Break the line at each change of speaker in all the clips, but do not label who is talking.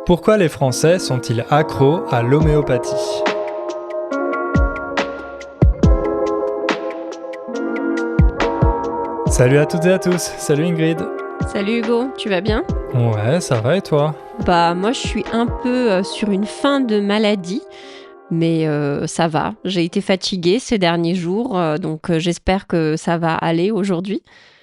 Pourquoi les Français sont-ils accros à l'homéopathie ? Salut à toutes et à tous, salut Ingrid.
Salut Hugo, tu vas bien ?
Ouais, ça va et toi ?
Moi je suis un peu sur une fin de maladie, mais ça va. J'ai été fatiguée ces derniers jours, donc j'espère que ça va aller aujourd'hui.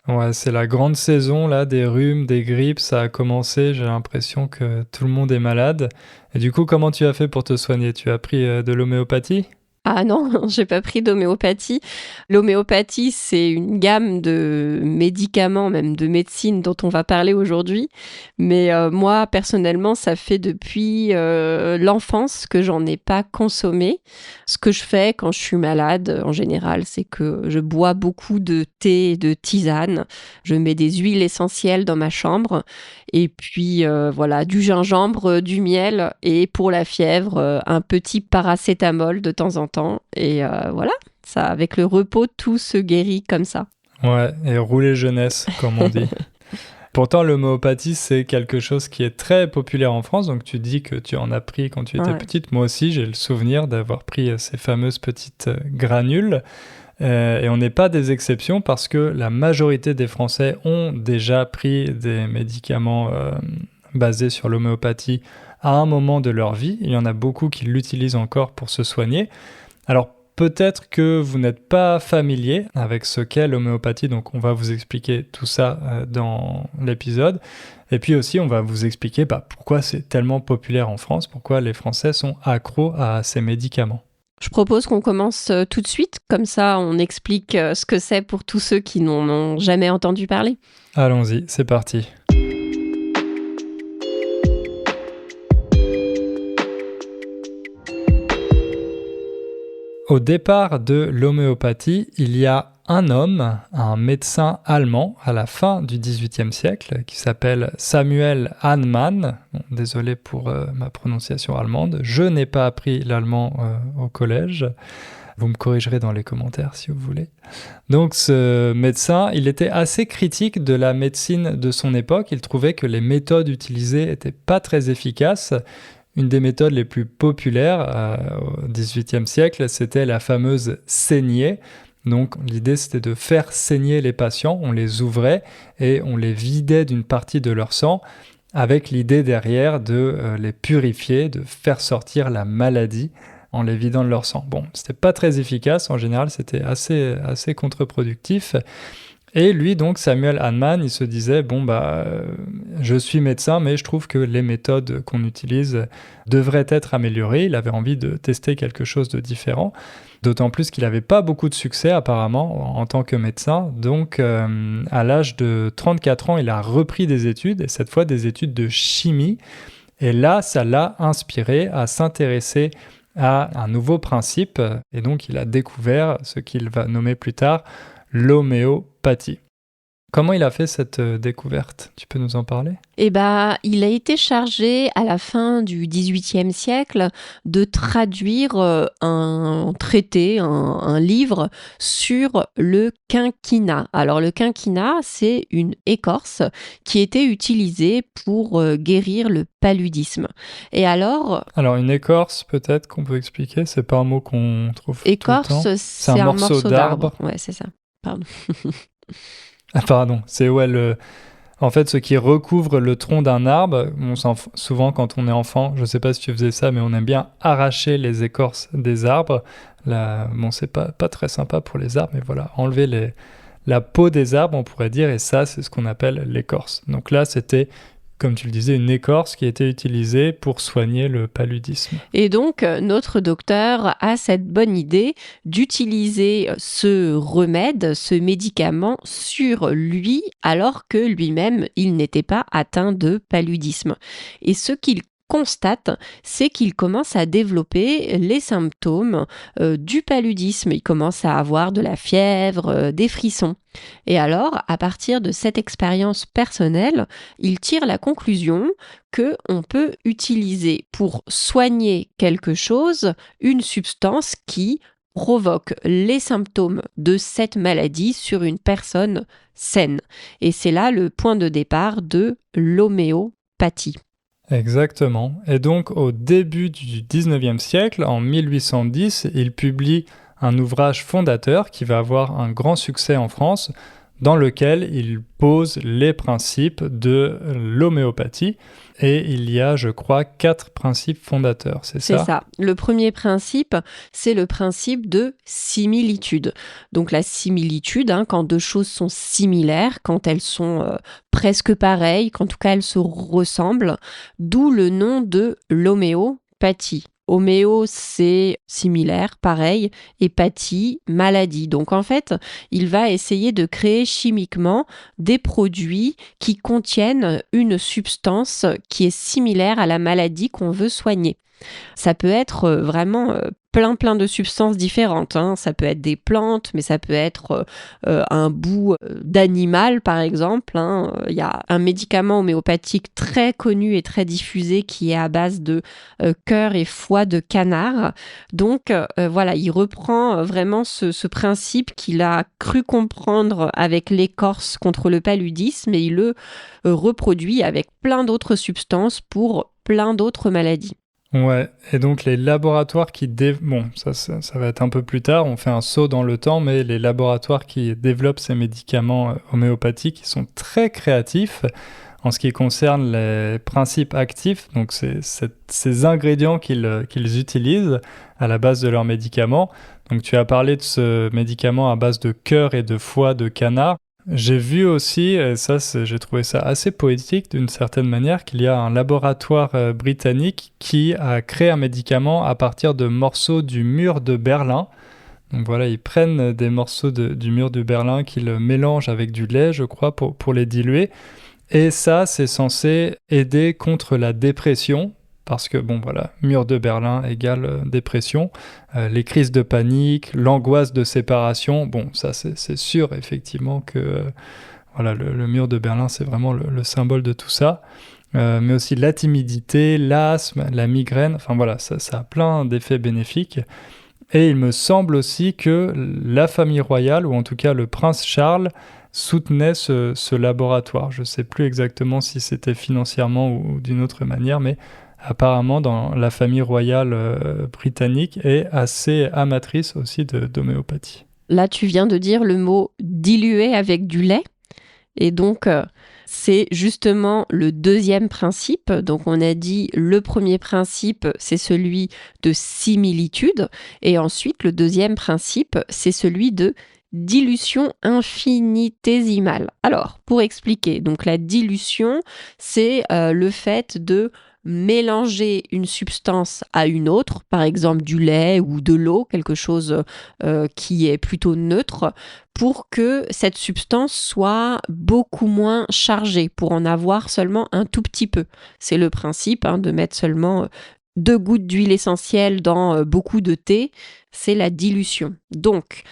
Ouais, c'est la grande saison là, des rhumes, des grippes, ça a commencé, j'ai l'impression que tout le monde est malade. Et du coup, comment tu as fait pour te soigner ? Tu as pris de l'homéopathie ?
Ah non, j'ai pas pris d'homéopathie. L'homéopathie, c'est une gamme de médicaments, même de médecine dont on va parler aujourd'hui. Mais moi, personnellement, ça fait depuis l'enfance que j'en ai pas consommé. Ce que je fais quand je suis malade, en général, c'est que je bois beaucoup de thé et de tisane. Je mets des huiles essentielles dans ma chambre. Et puis, voilà, du gingembre, du miel. Et pour la fièvre, un petit paracétamol de temps en temps. Et voilà, ça, avec le repos, tout se guérit comme ça.
Ouais, et rouler jeunesse, comme on dit. Pourtant, l'homéopathie, c'est quelque chose qui est très populaire en France. Donc, tu dis que tu en as pris quand tu étais petite. Moi aussi, j'ai le souvenir d'avoir pris ces fameuses petites granules. Et on n'est pas des exceptions parce que la majorité des Français ont déjà pris des médicaments basés sur l'homéopathie à un moment de leur vie. Il y en a beaucoup qui l'utilisent encore pour se soigner. Alors, peut-être que vous n'êtes pas familier avec ce qu'est l'homéopathie, donc on va vous expliquer tout ça dans l'épisode. Et puis aussi, on va vous expliquer pourquoi c'est tellement populaire en France, pourquoi les Français sont accros à ces médicaments.
Je propose qu'on commence tout de suite, comme ça on explique ce que c'est pour tous ceux qui n'en ont jamais entendu parler.
Allons-y, c'est parti. Au départ de l'homéopathie, il y a un homme, un médecin allemand à la fin du XVIIIe siècle qui s'appelle Samuel Hahnemann. Bon, désolé pour ma prononciation allemande. Je n'ai pas appris l'allemand au collège. Vous me corrigerez dans les commentaires si vous voulez. Donc ce médecin, il était assez critique de la médecine de son époque. Il trouvait que les méthodes utilisées n'étaient pas très efficaces. Une des méthodes les plus populaires au XVIIIe siècle, c'était la fameuse saignée. Donc l'idée, c'était de faire saigner les patients. On les ouvrait et on les vidait d'une partie de leur sang avec l'idée derrière de les purifier, de faire sortir la maladie en les vidant de leur sang. Bon, c'était pas très efficace. En général, c'était assez contre-productif. Et lui, donc, Samuel Hahnemann, il se disait, je suis médecin, mais je trouve que les méthodes qu'on utilise devraient être améliorées. Il avait envie de tester quelque chose de différent, d'autant plus qu'il n'avait pas beaucoup de succès, apparemment, en tant que médecin. Donc, à l'âge de 34 ans, il a repris des études, et cette fois des études de chimie. Et là, ça l'a inspiré à s'intéresser à un nouveau principe, et donc il a découvert ce qu'il va nommer plus tard l'homéopathie. Comment il a fait cette découverte ? Tu peux nous en parler ?
Il a été chargé à la fin du XVIIIe siècle de traduire un traité, un livre sur le quinquina. Alors le quinquina, c'est une écorce qui était utilisée pour guérir le paludisme. Et alors
une écorce, peut-être qu'on peut expliquer, c'est pas un mot qu'on trouve
écorce,
tout le temps.
c'est un morceau d'arbre. Ouais, c'est ça. Pardon.
Ah pardon, c'est en fait ce qui recouvre le tronc d'un arbre. Souvent quand on est enfant, je sais pas si tu faisais ça, mais on aime bien arracher les écorces des arbres. C'est pas très sympa pour les arbres, mais voilà, enlever la peau des arbres, on pourrait dire, et ça c'est ce qu'on appelle l'écorce. Donc là c'était, comme tu le disais, une écorce qui était utilisée pour soigner le paludisme.
Et donc, notre docteur a cette bonne idée d'utiliser ce remède, ce médicament sur lui, alors que lui-même, il n'était pas atteint de paludisme. Et ce qu'il constate, c'est qu'il commence à développer les symptômes du paludisme. Il commence à avoir de la fièvre, des frissons. Et alors, à partir de cette expérience personnelle, il tire la conclusion qu'on peut utiliser pour soigner quelque chose une substance qui provoque les symptômes de cette maladie sur une personne saine. Et c'est là le point de départ de l'homéopathie.
Exactement. Et donc, au début du 19e siècle, en 1810, il publie un ouvrage fondateur qui va avoir un grand succès en France, dans lequel il pose les principes de l'homéopathie. Et il y a, je crois, 4 principes fondateurs, c'est
C'est
ça?
ça. Le premier principe, c'est le principe de similitude. Donc la similitude, quand deux choses sont similaires, quand elles sont presque pareilles, qu'en tout cas elles se ressemblent, d'où le nom de l'homéopathie. Homéo, c'est similaire, pareil, et pathie, maladie. Donc en fait, il va essayer de créer chimiquement des produits qui contiennent une substance qui est similaire à la maladie qu'on veut soigner. Ça peut être vraiment plein de substances différentes. Ça peut être des plantes, mais ça peut être un bout d'animal, par exemple. Il y a un médicament homéopathique très connu et très diffusé qui est à base de cœur et foie de canard. Donc voilà, il reprend vraiment ce principe qu'il a cru comprendre avec l'écorce contre le paludisme et il le reproduit avec plein d'autres substances pour plein d'autres maladies.
Ouais, et donc les laboratoires Bon, ça va être un peu plus tard, on fait un saut dans le temps, mais les laboratoires qui développent ces médicaments homéopathiques, ils sont très créatifs en ce qui concerne les principes actifs, donc ces ingrédients qu'ils utilisent à la base de leurs médicaments. Donc tu as parlé de ce médicament à base de cœur et de foie de canard. J'ai vu aussi, et j'ai trouvé ça assez poétique d'une certaine manière, qu'il y a un laboratoire britannique qui a créé un médicament à partir de morceaux du mur de Berlin. Donc voilà, ils prennent des morceaux du mur de Berlin qu'ils mélangent avec du lait, je crois, pour les diluer. Et ça, c'est censé aider contre la dépression, parce que, bon, voilà, mur de Berlin égale dépression. Les crises de panique, l'angoisse de séparation, bon, ça, c'est sûr, effectivement, que voilà, le mur de Berlin, c'est vraiment le symbole de tout ça. Mais aussi la timidité, l'asthme, la migraine, enfin voilà, ça a plein d'effets bénéfiques. Et il me semble aussi que la famille royale, ou en tout cas le prince Charles, soutenait ce laboratoire. Je ne sais plus exactement si c'était financièrement ou d'une autre manière, mais apparemment dans la famille royale britannique est assez amatrice aussi d'homéopathie.
Là, tu viens de dire le mot diluer avec du lait. Et donc, c'est justement le deuxième principe. Donc, on a dit le premier principe, c'est celui de similitude. Et ensuite, le deuxième principe, c'est celui de dilution infinitésimale. Alors, pour expliquer, donc la dilution, c'est le fait de mélanger une substance à une autre, par exemple du lait ou de l'eau, quelque chose qui est plutôt neutre, pour que cette substance soit beaucoup moins chargée, pour en avoir seulement un tout petit peu. C'est le principe de mettre seulement 2 gouttes d'huile essentielle dans beaucoup de thé, c'est la dilution. Donc,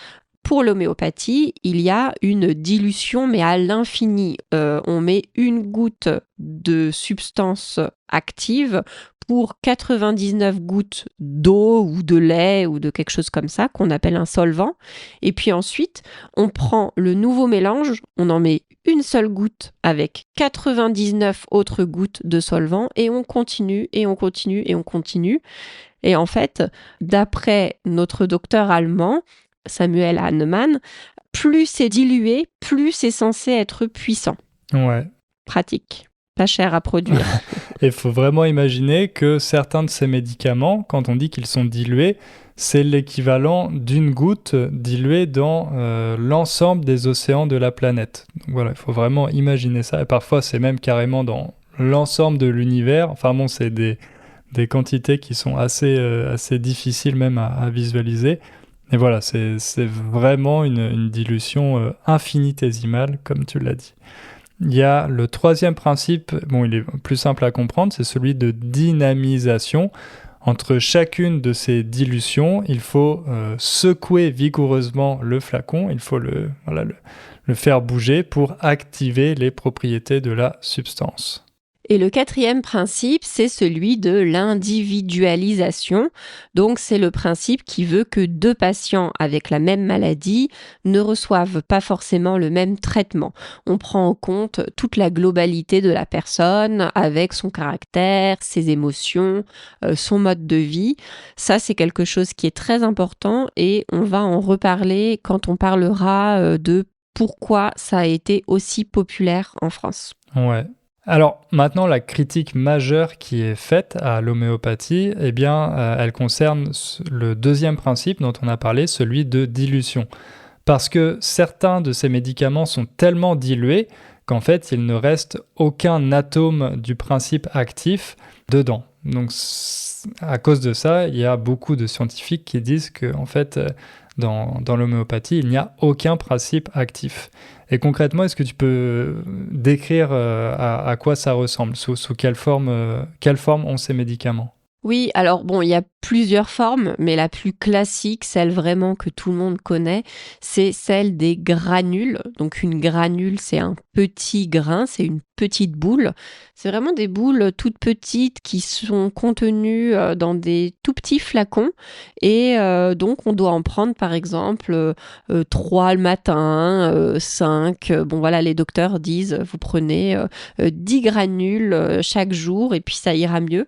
pour l'homéopathie, il y a une dilution, mais à l'infini. On met 1 goutte de substance active pour 99 gouttes d'eau ou de lait ou de quelque chose comme ça, qu'on appelle un solvant. Et puis ensuite, on prend le nouveau mélange, on en met 1 seule goutte avec 99 autres gouttes de solvant et on continue et on continue et on continue. Et en fait, d'après notre docteur allemand, Samuel Hahnemann, plus c'est dilué, plus c'est censé être puissant.
Ouais.
Pratique, pas cher à produire.
Et il faut vraiment imaginer que certains de ces médicaments, quand on dit qu'ils sont dilués, c'est l'équivalent d'une goutte diluée dans l'ensemble des océans de la planète. Donc voilà, il faut vraiment imaginer ça. Et parfois, c'est même carrément dans l'ensemble de l'univers. Enfin bon, c'est des quantités qui sont assez difficiles même à visualiser. Et voilà, c'est vraiment une dilution infinitésimale, comme tu l'as dit. Il y a le troisième principe, bon, il est plus simple à comprendre, c'est celui de dynamisation. Entre chacune de ces dilutions, il faut secouer vigoureusement le flacon, il faut le faire bouger pour activer les propriétés de la substance.
Et le quatrième principe, c'est celui de l'individualisation. Donc, c'est le principe qui veut que deux patients avec la même maladie ne reçoivent pas forcément le même traitement. On prend en compte toute la globalité de la personne avec son caractère, ses émotions, son mode de vie. Ça, c'est quelque chose qui est très important et on va en reparler quand on parlera de pourquoi ça a été aussi populaire en France.
Ouais. Alors maintenant, la critique majeure qui est faite à l'homéopathie, eh bien, elle concerne le deuxième principe dont on a parlé, celui de dilution. Parce que certains de ces médicaments sont tellement dilués qu'en fait, il ne reste aucun atome du principe actif dedans. Donc, à cause de ça, il y a beaucoup de scientifiques qui disent que, en fait, dans l'homéopathie, il n'y a aucun principe actif. Et concrètement, est-ce que tu peux décrire à quoi ça ressemble, sous quelle forme ont ces médicaments?
Oui, alors bon, il y a plusieurs formes, mais la plus classique, celle vraiment que tout le monde connaît, c'est celle des granules. Donc une granule, c'est un petit grain, c'est une petite boule. C'est vraiment des boules toutes petites qui sont contenues dans des tout petits flacons. Et donc on doit en prendre par exemple 3 le matin, 5. Bon voilà, les docteurs disent, vous prenez 10 granules chaque jour et puis ça ira mieux.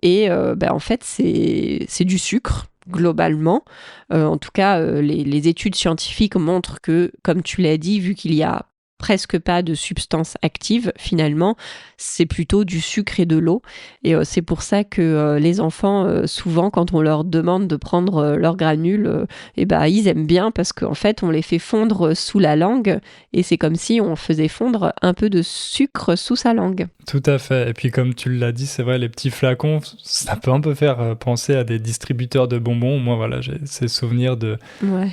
Et en fait, c'est du sucre, globalement. En tout cas, les études scientifiques montrent que, comme tu l'as dit, vu qu'il y a presque pas de substances actives, finalement, c'est plutôt du sucre et de l'eau. Et c'est pour ça que les enfants, souvent, quand on leur demande de prendre leurs granules, ils aiment bien parce qu'en fait, on les fait fondre sous la langue et c'est comme si on faisait fondre un peu de sucre sous sa langue.
Tout à fait. Et puis comme tu l'as dit, c'est vrai, les petits flacons, ça peut un peu faire penser à des distributeurs de bonbons. Moi, voilà, j'ai ces souvenirs de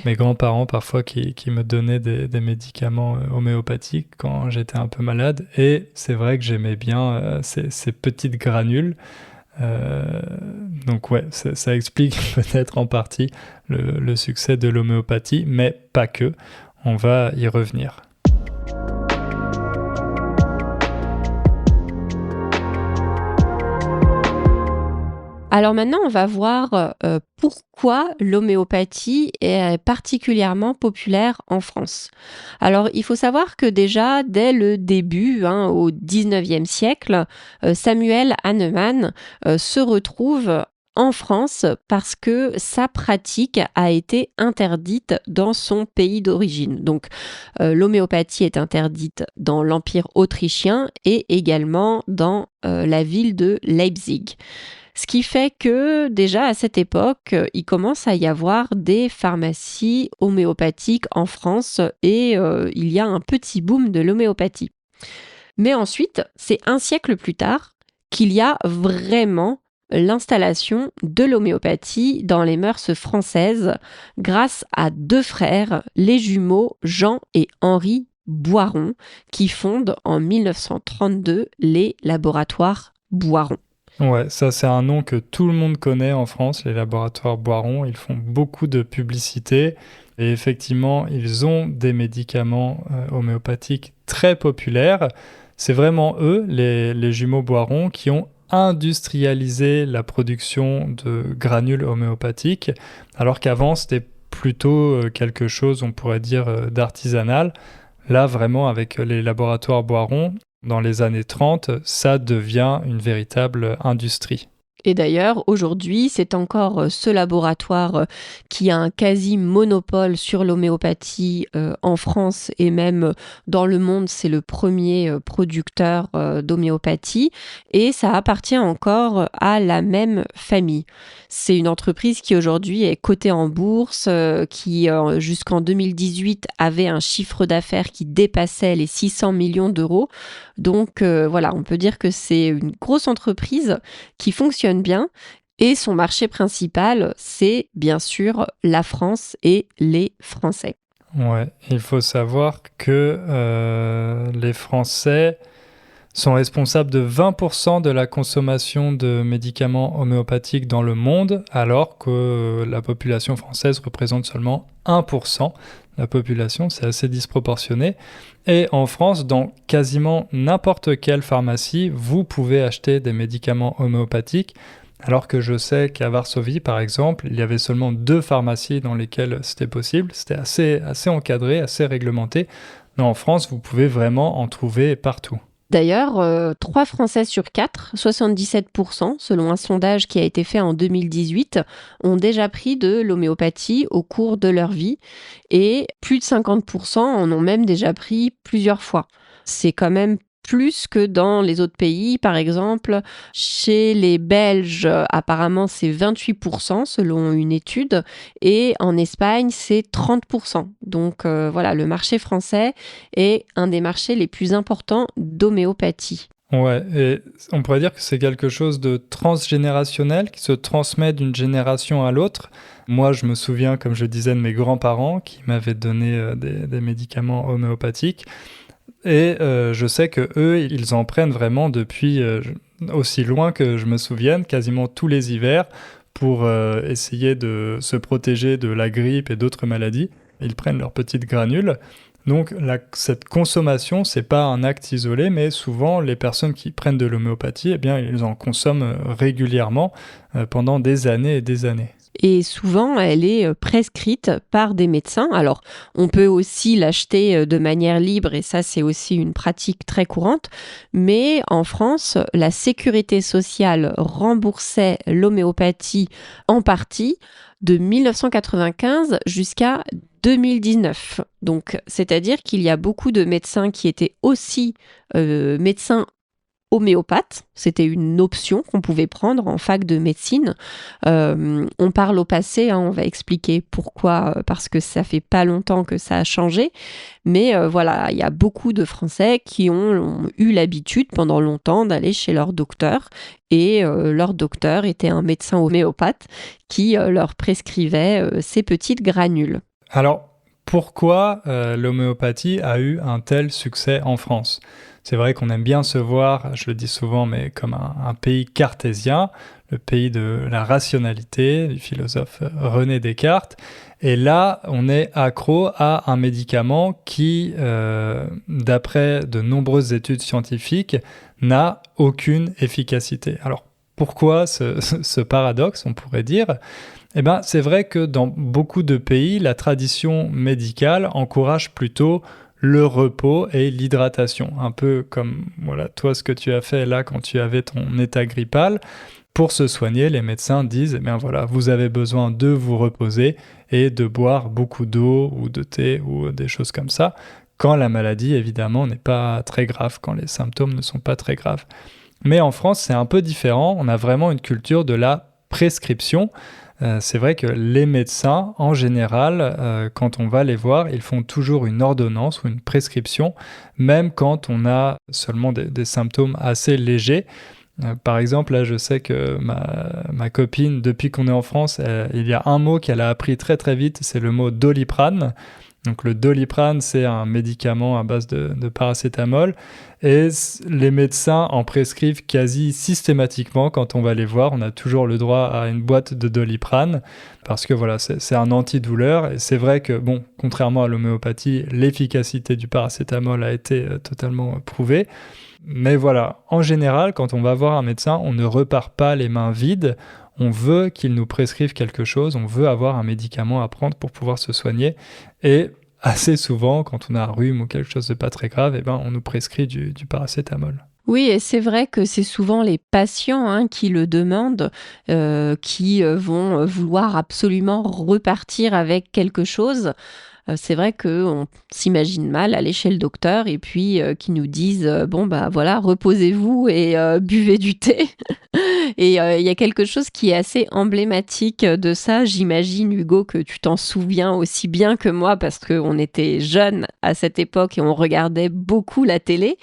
mes grands-parents parfois qui me donnaient des médicaments homéopathiques quand j'étais un peu malade. Et c'est vrai que j'aimais bien ces petites granules. Donc ouais, ça explique peut-être en partie le succès de l'homéopathie, mais pas que. On va y revenir.
Alors maintenant, on va voir pourquoi l'homéopathie est particulièrement populaire en France. Alors, il faut savoir que déjà, dès le début, au 19e siècle, Samuel Hahnemann se retrouve en France parce que sa pratique a été interdite dans son pays d'origine. Donc, l'homéopathie est interdite dans l'Empire autrichien et également dans la ville de Leipzig. Ce qui fait que déjà à cette époque, il commence à y avoir des pharmacies homéopathiques en France et il y a un petit boom de l'homéopathie. Mais ensuite, c'est un siècle plus tard qu'il y a vraiment l'installation de l'homéopathie dans les mœurs françaises grâce à deux frères, les jumeaux Jean et Henri Boiron, qui fondent en 1932 les laboratoires Boiron.
Ouais, ça c'est un nom que tout le monde connaît en France, les laboratoires Boiron. Ils font beaucoup de publicité et effectivement, ils ont des médicaments homéopathiques très populaires. C'est vraiment eux, les jumeaux Boiron, qui ont industrialisé la production de granules homéopathiques, alors qu'avant c'était plutôt quelque chose, on pourrait dire, d'artisanal. Là, vraiment, avec les laboratoires Boiron, dans les années 30, ça devient une véritable industrie.
Et d'ailleurs, aujourd'hui, c'est encore ce laboratoire qui a un quasi-monopole sur l'homéopathie en France et même dans le monde. C'est le premier producteur d'homéopathie et ça appartient encore à la même famille. C'est une entreprise qui aujourd'hui est cotée en bourse, qui jusqu'en 2018 avait un chiffre d'affaires qui dépassait les 600 millions d'euros. Donc voilà, on peut dire que c'est une grosse entreprise qui fonctionne bien et son marché principal, c'est bien sûr la France et les Français.
Ouais, il faut savoir que les Français sont responsables de 20% de la consommation de médicaments homéopathiques dans le monde, alors que la population française représente seulement 1%. la population, c'est assez disproportionné. Et en France, dans quasiment n'importe quelle pharmacie, vous pouvez acheter des médicaments homéopathiques, alors que je sais qu'à Varsovie, par exemple, il y avait seulement 2 pharmacies dans lesquelles c'était possible. C'était assez encadré, assez réglementé. Mais en France, vous pouvez vraiment en trouver partout.
D'ailleurs, 3 Français sur 4, 77%, selon un sondage qui a été fait en 2018, ont déjà pris de l'homéopathie au cours de leur vie et plus de 50% en ont même déjà pris plusieurs fois. C'est quand même plus que dans les autres pays. Par exemple, chez les Belges, apparemment, c'est 28% selon une étude et en Espagne, c'est 30%. Donc voilà, le marché français est un des marchés les plus importants d'homéopathie.
Ouais, et on pourrait dire que c'est quelque chose de transgénérationnel qui se transmet d'une génération à l'autre. Moi, je me souviens, comme je disais, de mes grands-parents qui m'avaient donné des médicaments homéopathiques. Et je sais que eux, ils en prennent vraiment depuis aussi loin que je me souvienne, quasiment tous les hivers, pour essayer de se protéger de la grippe et d'autres maladies. Ils prennent leurs petites granules. Donc cette consommation, c'est pas un acte isolé, mais souvent les personnes qui prennent de l'homéopathie, eh bien, ils en consomment régulièrement pendant des années et des années.
Et souvent, elle est prescrite par des médecins. Alors, on peut aussi l'acheter de manière libre, et ça, c'est aussi une pratique très courante. Mais en France, la sécurité sociale remboursait l'homéopathie en partie de 1995 jusqu'à 2019. Donc, c'est-à-dire qu'il y a beaucoup de médecins qui étaient aussi médecins homéopathe. C'était une option qu'on pouvait prendre en fac de médecine. On parle au passé, hein, on va expliquer pourquoi, parce que ça fait pas longtemps que ça a changé. Mais voilà, il y a beaucoup de Français qui ont eu l'habitude pendant longtemps d'aller chez leur docteur. Et leur docteur était un médecin homéopathe qui leur prescrivait ces petites granules.
Alors, pourquoi l'homéopathie a eu un tel succès en France ? C'est vrai qu'on aime bien se voir, je le dis souvent, mais comme un pays cartésien, le pays de la rationalité, du philosophe René Descartes. Et là, on est accro à un médicament qui, d'après de nombreuses études scientifiques, n'a aucune efficacité. Alors, pourquoi ce paradoxe, on pourrait dire ? Eh bien, c'est vrai que dans beaucoup de pays, la tradition médicale encourage plutôt le repos et l'hydratation. Un peu comme voilà, toi, ce que tu as fait là quand tu avais ton état grippal. Pour se soigner, les médecins disent, eh bien voilà, vous avez besoin de vous reposer et de boire beaucoup d'eau ou de thé ou des choses comme ça, quand la maladie, évidemment, n'est pas très grave, quand les symptômes ne sont pas très graves. Mais en France, c'est un peu différent. On a vraiment une culture de la prescription. C'est vrai que les médecins, en général, quand on va les voir, ils font toujours une ordonnance ou une prescription, même quand on a seulement des symptômes assez légers. Par exemple, là, je sais que ma copine, depuis qu'on est en France, il y a un mot qu'elle a appris très très vite, c'est le mot Doliprane. Donc le Doliprane, c'est un médicament à base de paracétamol et les médecins en prescrivent quasi systématiquement quand on va les voir. On a toujours le droit à une boîte de Doliprane parce que voilà, c'est un antidouleur et c'est vrai que, bon, contrairement à l'homéopathie, l'efficacité du paracétamol a été totalement prouvée. Mais voilà, en général, quand on va voir un médecin, on ne repart pas les mains vides. On veut qu'il nous prescrive quelque chose, on veut avoir un médicament à prendre pour pouvoir se soigner. Et assez souvent, quand on a un rhume ou quelque chose de pas très grave, eh ben, on nous prescrit du paracétamol.
Oui, et c'est vrai que c'est souvent les patients qui le demandent, qui vont vouloir absolument repartir avec quelque chose. C'est vrai qu'on s'imagine mal aller chez le docteur et puis qu'ils nous disent bon bah voilà, reposez-vous et buvez du thé. Et il y a quelque chose qui est assez emblématique de ça. J'imagine, Hugo, que tu t'en souviens aussi bien que moi parce qu'on était jeunes à cette époque et on regardait beaucoup la télé.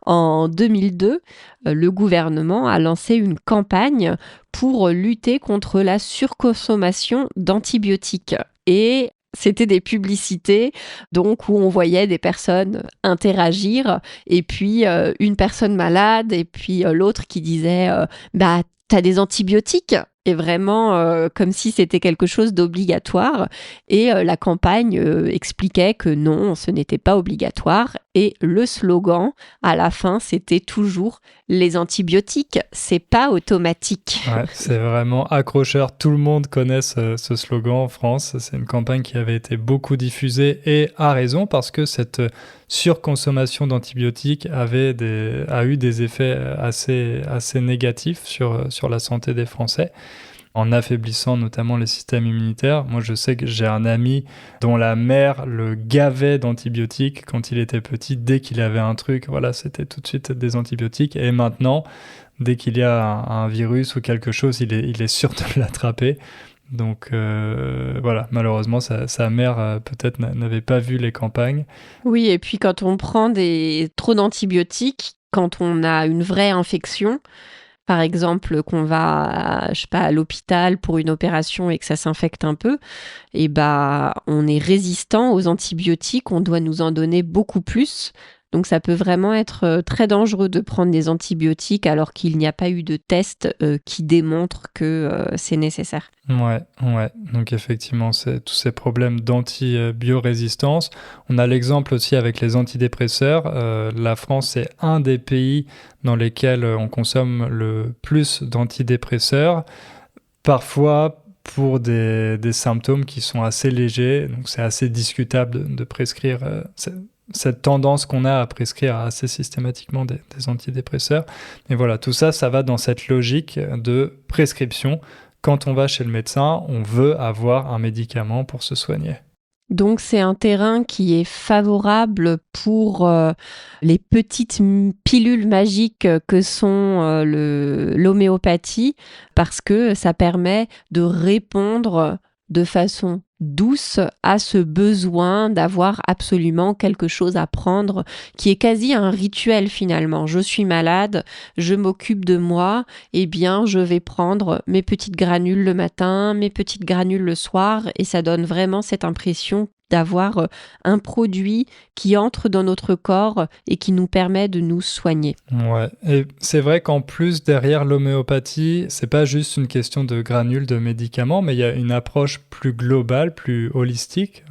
En 2002, le gouvernement a lancé une campagne pour lutter contre la surconsommation d'antibiotiques. Et c'était des publicités donc où on voyait des personnes interagir et puis une personne malade et puis l'autre qui disait bah t'as des antibiotiques et vraiment comme si c'était quelque chose d'obligatoire. Et la campagne expliquait que non, ce n'était pas obligatoire. Et le slogan, à la fin, c'était toujours les antibiotiques, c'est pas automatique.
Ouais, c'est vraiment accrocheur. Tout le monde connaît ce slogan en France. C'est une campagne qui avait été beaucoup diffusée et à raison parce que cette surconsommation d'antibiotiques a eu des effets assez négatifs sur la santé des Français, en affaiblissant notamment les systèmes immunitaires. Moi, je sais que j'ai un ami dont la mère le gavait d'antibiotiques quand il était petit. Dès qu'il avait un truc, voilà, c'était tout de suite des antibiotiques. Et maintenant, dès qu'il y a un virus ou quelque chose, il est sûr de l'attraper. Donc voilà, malheureusement, sa mère peut-être n'avait pas vu les campagnes.
Oui, et puis quand on prend trop d'antibiotiques, quand on a une vraie infection, par exemple qu'on va, je sais pas, à l'hôpital pour une opération et que ça s'infecte un peu, et bah on est résistant aux antibiotiques, on doit nous en donner beaucoup plus. Donc ça peut vraiment être très dangereux de prendre des antibiotiques alors qu'il n'y a pas eu de test qui démontre que c'est nécessaire.
Ouais. Donc effectivement, c'est tous ces problèmes d'antibiorésistance. On a l'exemple aussi avec les antidépresseurs. La France est un des pays dans lesquels on consomme le plus d'antidépresseurs. Parfois pour des symptômes qui sont assez légers. Donc c'est assez discutable de prescrire cette tendance qu'on a à prescrire assez systématiquement des antidépresseurs. Mais voilà, tout ça, ça va dans cette logique de prescription. Quand on va chez le médecin, on veut avoir un médicament pour se soigner.
Donc c'est un terrain qui est favorable pour les petites pilules magiques que sont l'homéopathie, parce que ça permet de répondre de façon douce à ce besoin d'avoir absolument quelque chose à prendre, qui est quasi un rituel finalement. Je suis malade, je m'occupe de moi, eh bien je vais prendre mes petites granules le matin, mes petites granules le soir, et ça donne vraiment cette impression d'avoir un produit qui entre dans notre corps et qui nous permet de nous soigner.
Ouais, et c'est vrai qu'en plus, derrière l'homéopathie, c'est pas juste une question de granules, de médicaments, mais il y a une approche plus globale, plus holistique,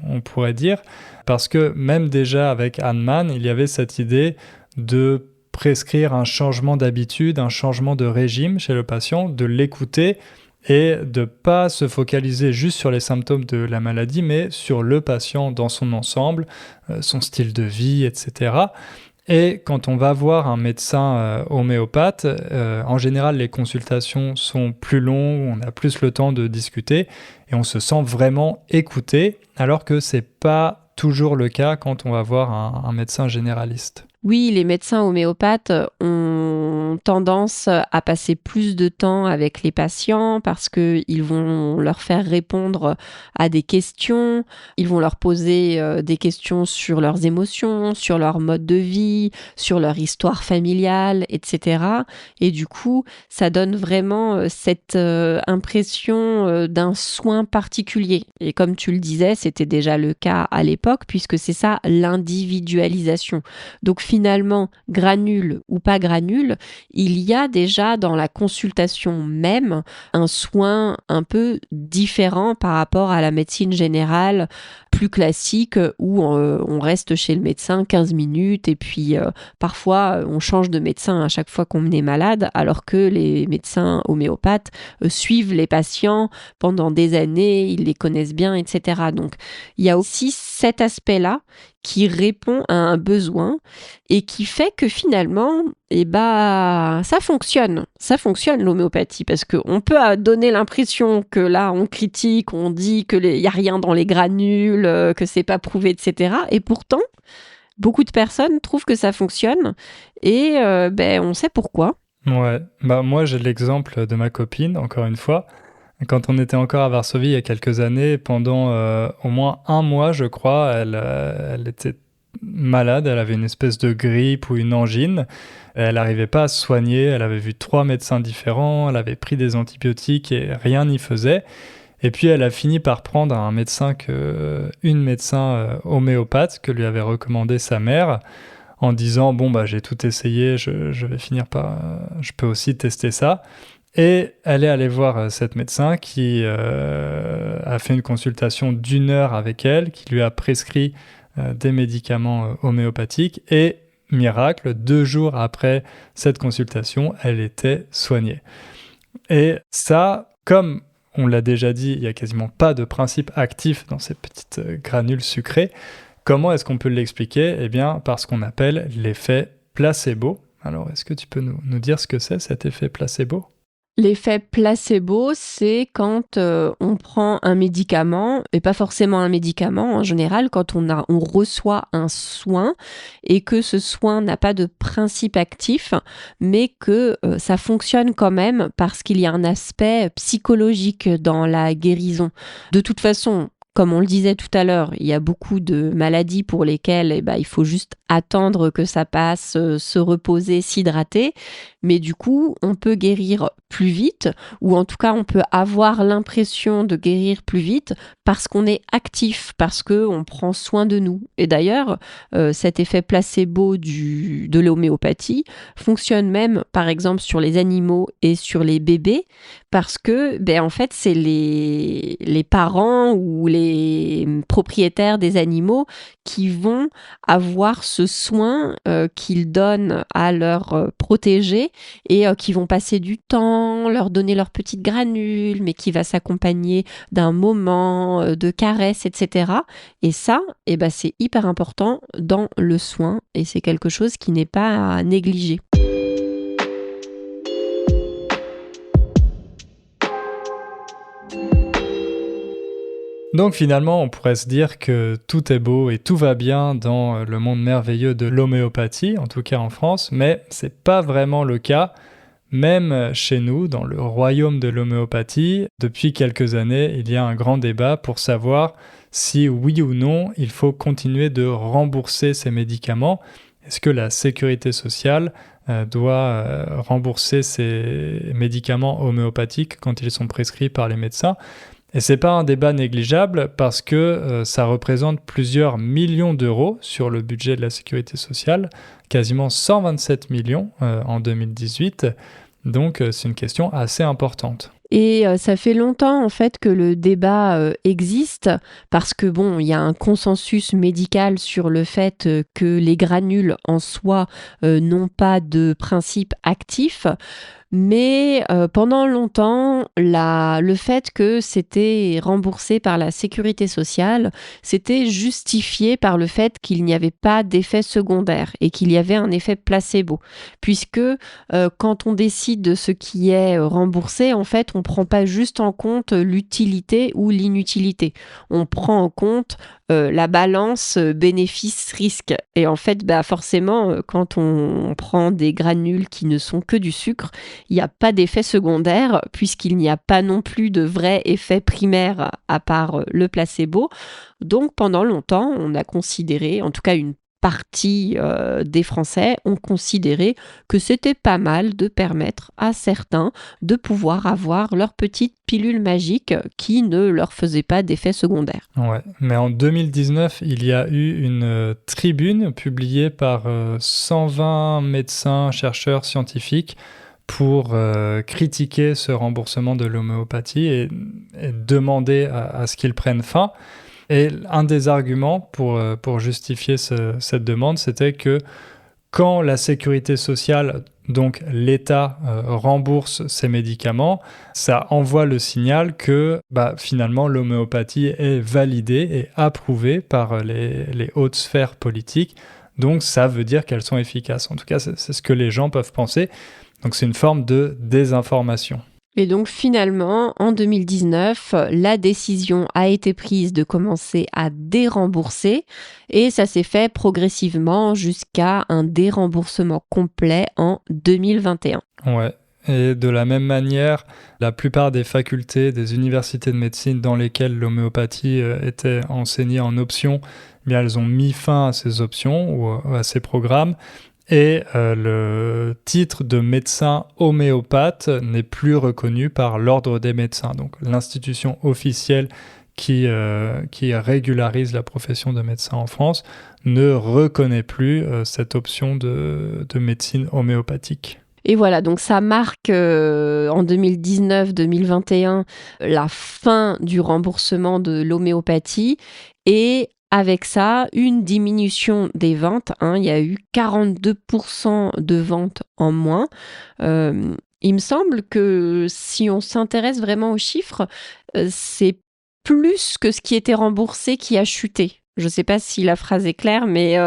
on pourrait dire, parce que même déjà avec Hahnemann, il y avait cette idée de prescrire un changement d'habitude, un changement de régime chez le patient, de l'écouter et de ne pas se focaliser juste sur les symptômes de la maladie, mais sur le patient dans son ensemble, son style de vie, etc. Et quand on va voir un médecin homéopathe, en général, les consultations sont plus longues, on a plus le temps de discuter et on se sent vraiment écouté, alors que ce n'est pas toujours le cas quand on va voir un médecin généraliste.
Oui, les médecins homéopathes ont tendance à passer plus de temps avec les patients parce qu'ils vont leur faire répondre à des questions, ils vont leur poser des questions sur leurs émotions, sur leur mode de vie, sur leur histoire familiale, etc. Et du coup, ça donne vraiment cette impression d'un soin particulier. Et comme tu le disais, c'était déjà le cas à l'époque puisque c'est ça l'individualisation. Donc finalement, granule ou pas granule, il y a déjà dans la consultation même un soin un peu différent par rapport à la médecine générale plus classique où on reste chez le médecin 15 minutes et puis parfois on change de médecin à chaque fois qu'on est malade, alors que les médecins homéopathes suivent les patients pendant des années, ils les connaissent bien, etc. Donc il y a aussi cet aspect-là qui répond à un besoin et qui fait que finalement, ça fonctionne l'homéopathie, parce qu'on peut donner l'impression que là, on critique, on dit qu'il n'y a rien dans les granules, que c'est pas prouvé, etc. Et pourtant, beaucoup de personnes trouvent que ça fonctionne et on sait pourquoi.
Ouais, moi j'ai l'exemple de ma copine, encore une fois. Quand on était encore à Varsovie il y a quelques années, pendant au moins un mois, je crois, elle était malade, elle avait une espèce de grippe ou une angine. Elle n'arrivait pas à se soigner, elle avait vu 3 médecins différents, elle avait pris des antibiotiques et rien n'y faisait. Et puis elle a fini par prendre une médecin homéopathe que lui avait recommandé sa mère, en disant j'ai tout essayé, je vais finir par je peux aussi tester ça. Et elle est allée voir cette médecin qui a fait une consultation d'1 heure avec elle, qui lui a prescrit des médicaments homéopathiques. Et miracle, 2 jours après cette consultation, elle était soignée. Et ça, comme on l'a déjà dit, il n'y a quasiment pas de principe actif dans ces petites granules sucrées. Comment est-ce qu'on peut l'expliquer ? Eh bien, par ce qu'on appelle l'effet placebo. Alors, est-ce que tu peux nous dire ce que c'est, cet effet placebo ?
L'effet placebo, c'est quand on prend un médicament, et pas forcément un médicament en général, quand on reçoit un soin et que ce soin n'a pas de principe actif, mais que ça fonctionne quand même parce qu'il y a un aspect psychologique dans la guérison. De toute façon, comme on le disait tout à l'heure, il y a beaucoup de maladies pour lesquelles il faut juste attendre que ça passe, se reposer, s'hydrater. Mais du coup, on peut guérir plus vite, ou en tout cas, on peut avoir l'impression de guérir plus vite parce qu'on est actif, parce qu'on prend soin de nous. Et d'ailleurs, cet effet placebo de l'homéopathie fonctionne même, par exemple, sur les animaux et sur les bébés, parce que, en fait, c'est les parents ou les propriétaires des animaux qui vont avoir ce soin qu'ils donnent à leurs protégés et qui vont passer du temps, leur donner leurs petites granules, mais qui va s'accompagner d'un moment, de caresses, etc. Et ça, c'est hyper important dans le soin et c'est quelque chose qui n'est pas à négliger.
Donc finalement, on pourrait se dire que tout est beau et tout va bien dans le monde merveilleux de l'homéopathie, en tout cas en France, mais c'est pas vraiment le cas. Même chez nous, dans le royaume de l'homéopathie, depuis quelques années, il y a un grand débat pour savoir si oui ou non il faut continuer de rembourser ces médicaments. Est-ce que la sécurité sociale doit rembourser ces médicaments homéopathiques quand ils sont prescrits par les médecins ? Et c'est pas un débat négligeable parce que ça représente plusieurs millions d'euros sur le budget de la sécurité sociale, quasiment 127 millions en 2018. Donc c'est une question assez importante.
Et ça fait longtemps en fait que le débat existe parce que il y a un consensus médical sur le fait que les granules en soi n'ont pas de principe actif. Mais pendant longtemps, le fait que c'était remboursé par la sécurité sociale, c'était justifié par le fait qu'il n'y avait pas d'effet secondaire et qu'il y avait un effet placebo. Puisque quand on décide de ce qui est remboursé, en fait, on ne prend pas juste en compte l'utilité ou l'inutilité. On prend en compte la balance bénéfice-risque. Et en fait, forcément, quand on prend des granules qui ne sont que du sucre, il n'y a pas d'effet secondaire puisqu'il n'y a pas non plus de vrai effet primaire à part le placebo. Donc pendant longtemps, on a considéré, en tout cas une partie des Français ont considéré que c'était pas mal de permettre à certains de pouvoir avoir leur petite pilule magique qui ne leur faisait pas d'effet secondaire.
Ouais, mais en 2019, il y a eu une tribune publiée par 120 médecins, chercheurs, scientifiques pour critiquer ce remboursement de l'homéopathie et demander à ce qu'il prenne fin. Et un des arguments pour justifier cette demande, c'était que quand la sécurité sociale, donc l'État, rembourse ces médicaments, ça envoie le signal que finalement l'homéopathie est validée et approuvée par les hautes sphères politiques. Donc ça veut dire qu'elles sont efficaces. En tout cas, c'est ce que les gens peuvent penser. Donc c'est une forme de désinformation.
Et donc finalement, en 2019, la décision a été prise de commencer à dérembourser et ça s'est fait progressivement jusqu'à un déremboursement complet en 2021.
Ouais. Et de la même manière, la plupart des facultés, des universités de médecine dans lesquelles l'homéopathie était enseignée en option, elles ont mis fin à ces options ou à ces programmes. Et le titre de médecin homéopathe n'est plus reconnu par l'ordre des médecins, donc l'institution officielle qui régularise la profession de médecin en France ne reconnaît plus cette option de médecine homéopathique.
Et voilà, donc ça marque en 2019-2021 la fin du remboursement de l'homéopathie et avec ça, une diminution des ventes. Il y a eu 42% de ventes en moins. Il me semble que si on s'intéresse vraiment aux chiffres, c'est plus que ce qui était remboursé qui a chuté. Je ne sais pas si la phrase est claire, mais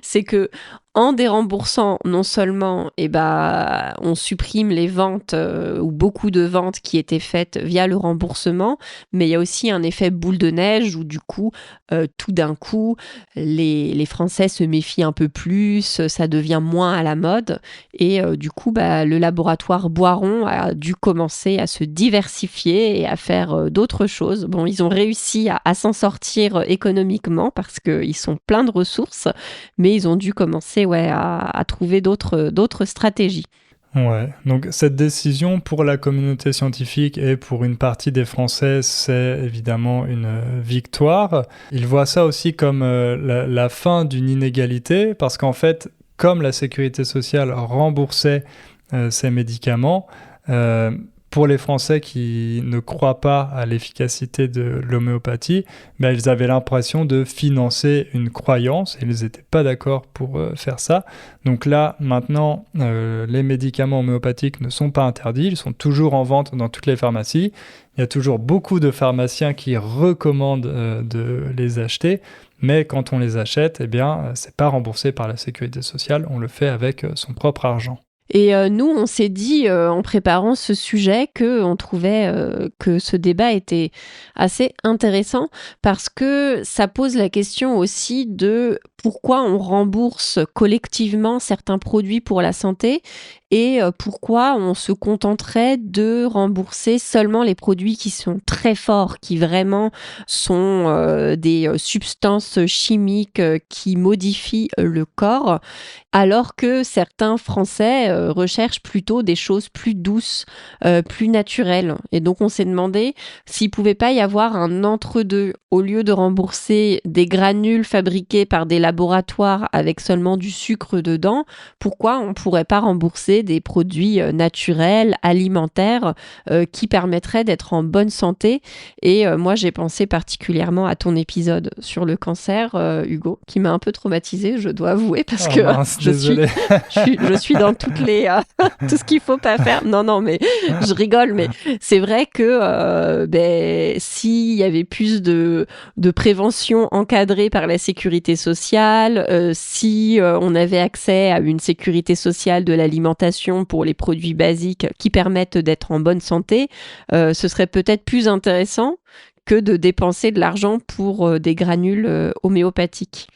c'est que en déremboursant, non seulement on supprime les ventes ou beaucoup de ventes qui étaient faites via le remboursement, mais il y a aussi un effet boule de neige où du coup, tout d'un coup, les Français se méfient un peu plus, ça devient moins à la mode et du coup, le laboratoire Boiron a dû commencer à se diversifier et à faire d'autres choses. Bon, ils ont réussi à s'en sortir économiquement parce qu'ils sont pleins de ressources, mais ils ont dû commencer à trouver d'autres stratégies.
Ouais, donc cette décision pour la communauté scientifique et pour une partie des Français, c'est évidemment une victoire. Ils voient ça aussi comme la fin d'une inégalité, parce qu'en fait, comme la sécurité sociale remboursait ces médicaments, pour les Français qui ne croient pas à l'efficacité de l'homéopathie, ils avaient l'impression de financer une croyance et ils n'étaient pas d'accord pour faire ça. Donc là, maintenant, les médicaments homéopathiques ne sont pas interdits, ils sont toujours en vente dans toutes les pharmacies. Il y a toujours beaucoup de pharmaciens qui recommandent de les acheter, mais quand on les achète, c'est pas remboursé par la sécurité sociale, on le fait avec son propre argent.
Et nous, on s'est dit, en préparant ce sujet, qu'on trouvait que ce débat était assez intéressant parce que ça pose la question aussi de pourquoi on rembourse collectivement certains produits pour la santé et pourquoi on se contenterait de rembourser seulement les produits qui sont très forts, qui vraiment sont des substances chimiques qui modifient le corps, alors que certains Français recherchent plutôt des choses plus douces, plus naturelles. Et donc on s'est demandé s'il ne pouvait pas y avoir un entre-deux. Au lieu de rembourser des granules fabriqués par des laboratoires avec seulement du sucre dedans, pourquoi on ne pourrait pas rembourser des produits naturels, alimentaires, qui permettraient d'être en bonne santé. Et moi, j'ai pensé particulièrement à ton épisode sur le cancer, Hugo, qui m'a un peu traumatisée, je dois avouer, parce que je suis dans toutes les tout ce qu'il faut pas faire. Non, mais je rigole, mais c'est vrai que s'il y avait plus de prévention encadrée par la sécurité sociale, si on avait accès à une sécurité sociale de l'alimentation pour les produits basiques qui permettent d'être en bonne santé, ce serait peut-être plus intéressant que de dépenser de l'argent pour des granules homéopathiques.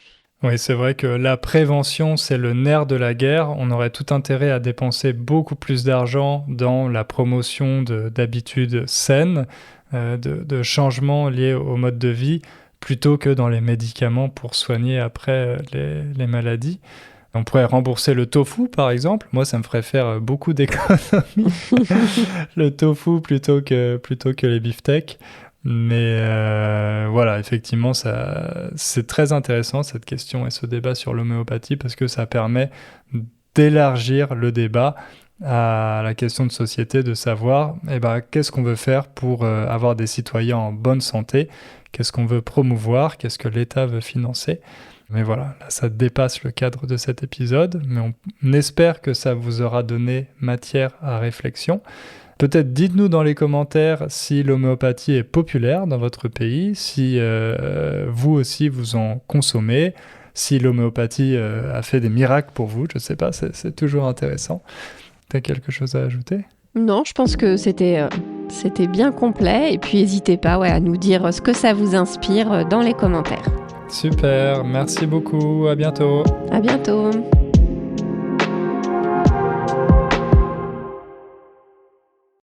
Oui, c'est vrai que la prévention, c'est le nerf de la guerre. On aurait tout intérêt à dépenser beaucoup plus d'argent dans la promotion d'habitudes saines, de changements liés au mode de vie, plutôt que dans les médicaments pour soigner après les maladies. On pourrait rembourser le tofu, par exemple. Moi, ça me ferait faire beaucoup d'économies. Le tofu plutôt que les beefsteaks. Mais voilà, effectivement, c'est très intéressant cette question et ce débat sur l'homéopathie parce que ça permet d'élargir le débat à la question de société, de savoir qu'est-ce qu'on veut faire pour avoir des citoyens en bonne santé, qu'est-ce qu'on veut promouvoir, qu'est-ce que l'État veut financer. Mais voilà, là, ça dépasse le cadre de cet épisode, mais on espère que ça vous aura donné matière à réflexion. Peut-être dites-nous dans les commentaires si l'homéopathie est populaire dans votre pays, si vous aussi vous en consommez, si l'homéopathie a fait des miracles pour vous, je ne sais pas, c'est toujours intéressant. T'as quelque chose à ajouter ?
Non, je pense que c'était bien complet et puis n'hésitez pas à nous dire ce que ça vous inspire dans les commentaires.
Super, merci beaucoup, à bientôt.
À bientôt.